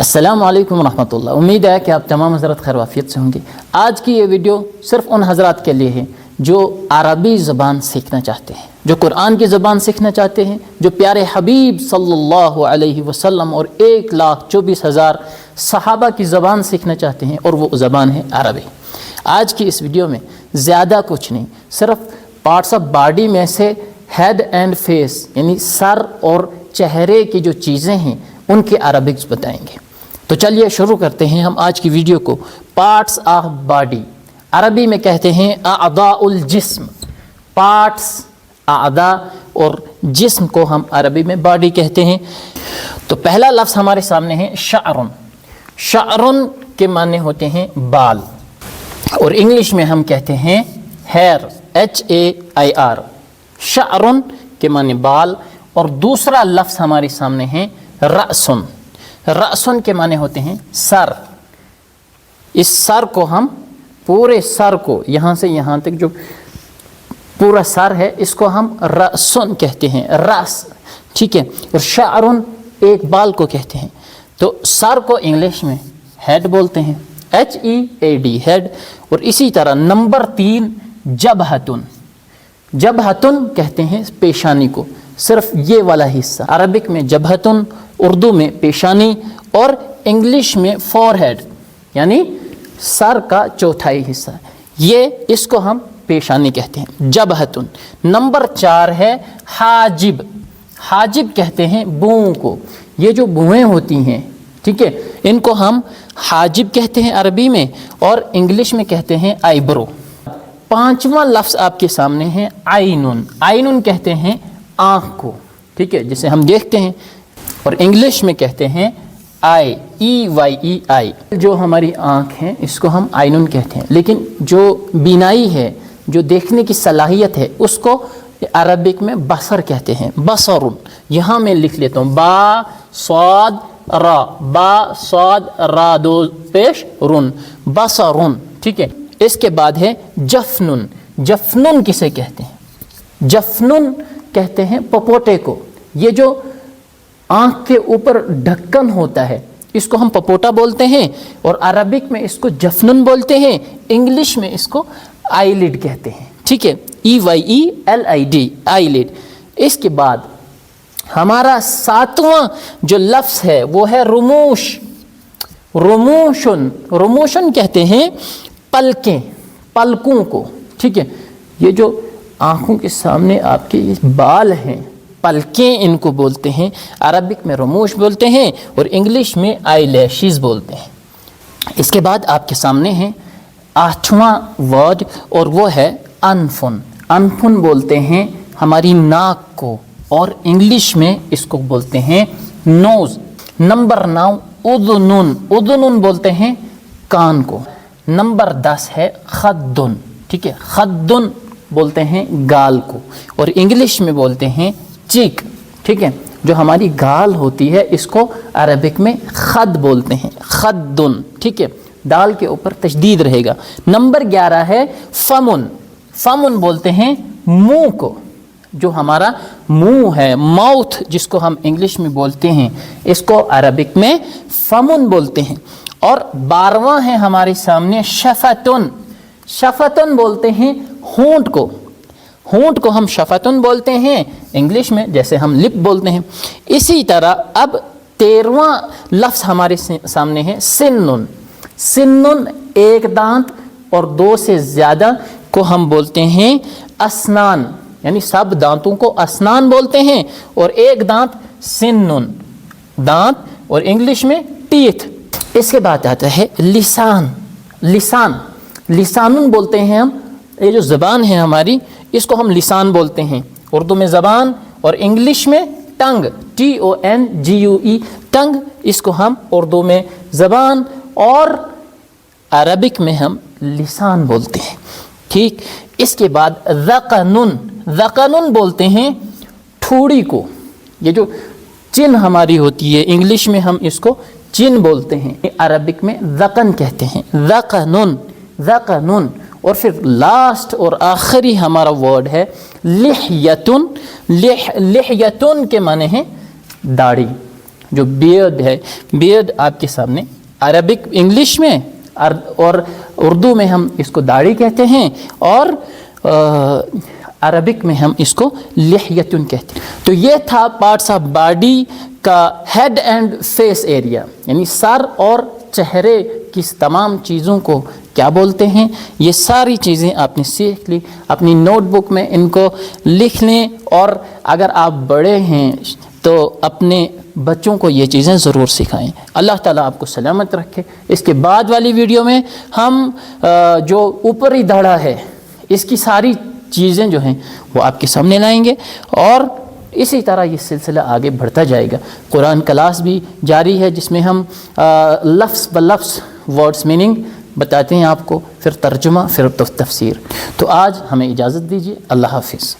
अस्सलाम वालेकुम रहमतुल्लाह। उम्मीद है कि आप तमाम हज़रात खैर वाफियत से होंगे। आज की ये वीडियो सिर्फ उन हज़रात के लिए है जो अरबी ज़बान सीखना चाहते हैं, जो कुरान की ज़बान सीखना चाहते हैं, जो प्यारे हबीब सल्लल्लाहु अलैहि वसल्लम और 1,24,000 सहाबा की ज़बान सीखना चाहते हैं, और वो ज़बान है अरबी। आज की इस वीडियो में ज़्यादा कुछ नहीं, सिर्फ पार्ट्स ऑफ बॉडी में से हेड एंड फेस यानी सर और चेहरे की जो चीज़ें हैं उनके अरबिक्स बताएंगे। तो चलिए शुरू करते हैं हम आज की वीडियो को। पार्ट्स ऑफ बॉडी अरबी में कहते हैं अअदाउल जिस्म। पार्ट्स अअदा और जिस्म को हम अरबी में बॉडी कहते हैं। तो पहला लफ्ज़ हमारे सामने है शअरुन। शअरुन के माने होते हैं बाल, और इंग्लिश में हम कहते हैं हेयर, HAIR। शअरुन के माने बाल। और दूसरा लफ्ज़ हमारे सामने है रअसुन। रअसुन के माने होते हैं सर। इस सर को हम पूरे सर को यहाँ से यहाँ तक जो पूरा सर है इसको हम रअसुन कहते हैं, रस, ठीक है। और शअरुन एक बाल को कहते हैं। तो सर को इंग्लिश में हेड बोलते हैं, HEAD, हेड। और इसी तरह नंबर 3 जबहतुन। जबहतुन कहते हैं पेशानी को, सिर्फ ये वाला हिस्सा। अरबिक में जबहतुन, उर्दू में पेशानी, और इंग्लिश में फॉरहेड यानी सर का चौथाई हिस्सा, ये इसको हम पेशानी कहते हैं, जबहतुन। नंबर 4 है हाजिब। हाजिब कहते हैं बुओं को, ये जो बुएँ होती हैं, ठीक है, इनको हम हाजिब कहते हैं अरबी में, और इंग्लिश में कहते हैं आईब्रो। पांचवा लफ्ज़ आपके सामने है आइनुन। आइनुन कहते हैं आँख को, ठीक है, जिसे हम देखते हैं, और इंग्लिश में कहते हैं आई, EYE। जो हमारी आँख है इसको हम आइनुन कहते हैं, लेकिन जो बीनाई है, जो देखने की सलाहियत है, उसको अरबिक में बसर कहते हैं, बसरुन। यहाँ मैं लिख लेता हूँ बा स्वाद रा, बा स्वाद रा दो पेश रुन, बसरुन, ठीक है। इसके बाद है जफनुन। जफनुन किसे कहते हैं? जफनुन कहते हैं पपोटे को। ये जो आँख के ऊपर ढक्कन होता है इसको हम पपोटा बोलते हैं, और अरबिक में इसको जफनुन बोलते हैं, इंग्लिश में इसको आईलिड कहते हैं, ठीक है, EYELID, आईलिड। इसके बाद हमारा 7वां जो लफ्ज़ है वो है रुमूश। रुमूशुन। रुमूशुन कहते हैं पलकें, पलकों को, ठीक है। ये जो आँखों के सामने आपके ये बाल हैं, पलकें इनको बोलते हैं। अरबिक में रुमूश बोलते हैं और इंग्लिश में आई लैशेस बोलते हैं। इसके बाद आपके सामने है 8वां वर्ड, और वो है अनफुन। अनफुन बोलते हैं हमारी नाक को, और इंग्लिश में इसको बोलते हैं नोज़। नंबर 9 उदनुन। उदनुन बोलते हैं कान को। नंबर 10 है खद्दुन, ठीक है, खद्दुन बोलते हैं गाल को, और इंग्लिश में बोलते हैं चीक, ठीक है। जो हमारी गाल होती है इसको अरबिक में खद बोलते हैं, खद्दुन, ठीक है, दाल के ऊपर तशदीद रहेगा। नंबर 11 है फमुन। फमुन बोलते हैं मुंह को, जो हमारा मुंह है, माउथ, जिसको हम इंग्लिश में बोलते हैं, इसको अरबिक में फमुन बोलते हैं। और 12वां है हमारे सामने शफतुन। शफतुन बोलते हैं होंठ को। होंठ को हम शफतुन बोलते हैं इंग्लिश में, जैसे हम लिप बोलते हैं। इसी तरह अब 13वां लफ्ज़ हमारे सामने है सिन्नुन। सिन्नुन एक दांत और 2 से ज़्यादा को हम बोलते हैं अस्नान, यानी सब दांतों को अस्नान बोलते हैं, और एक दांत सिन्नुन, दांत, और इंग्लिश में टीथ। इसके बाद आता है लिसान। लिसान। लिसानुन बोलते हैं हम, ये जो ज़बान है हमारी इसको हम लिसान बोलते हैं, उर्दू में ज़बान, और इंग्लिश में टंग, TONGUE, टंग, इसको हम उर्दू में ज़बान और अरबिक में हम लिसान बोलते हैं, ठीक। इसके बाद ज़क़नुन। ज़क़नुन बोलते हैं ठोड़ी को, ये जो चिन हमारी होती है, इंग्लिश में हम इसको चिन बोलते हैं, अरबिक में ज़क़न कहते हैं, ज़क़नुन, ज़क़नुन। और फिर लास्ट और आखिरी हमारा वर्ड है लिह्यतुन। लिह्यतुन के माने हैं दाढ़ी, جو بیئرڈ ہے، بیئرڈ آپ کے سامنے عربک انگلش میں اور اردو میں ہم اس کو داڑھی کہتے ہیں، اور عربک میں ہم اس کو لحیتن کہتے ہیں۔ تو یہ تھا پارٹس آف باڈی کا ہیڈ اینڈ فیس ایریا، یعنی سر اور چہرے کی تمام چیزوں کو کیا بولتے ہیں۔ یہ ساری چیزیں آپ نے سیکھ لی، اپنی نوٹ بک میں ان کو لکھ لیں، اور اگر آپ بڑے ہیں تو اپنے بچوں کو یہ چیزیں ضرور سکھائیں۔ اللہ تعالیٰ آپ کو سلامت رکھے۔ اس کے بعد والی ویڈیو میں ہم جو اوپری دھڑا ہے اس کی ساری چیزیں جو ہیں وہ آپ کے سامنے لائیں گے، اور اسی طرح یہ سلسلہ آگے بڑھتا جائے گا۔ قرآن کلاس بھی جاری ہے جس میں ہم لفظ بلفظ ورڈز میننگ بتاتے ہیں آپ کو، پھر ترجمہ، پھر تفسیر۔ تو آج ہمیں اجازت دیجیے، اللہ حافظ۔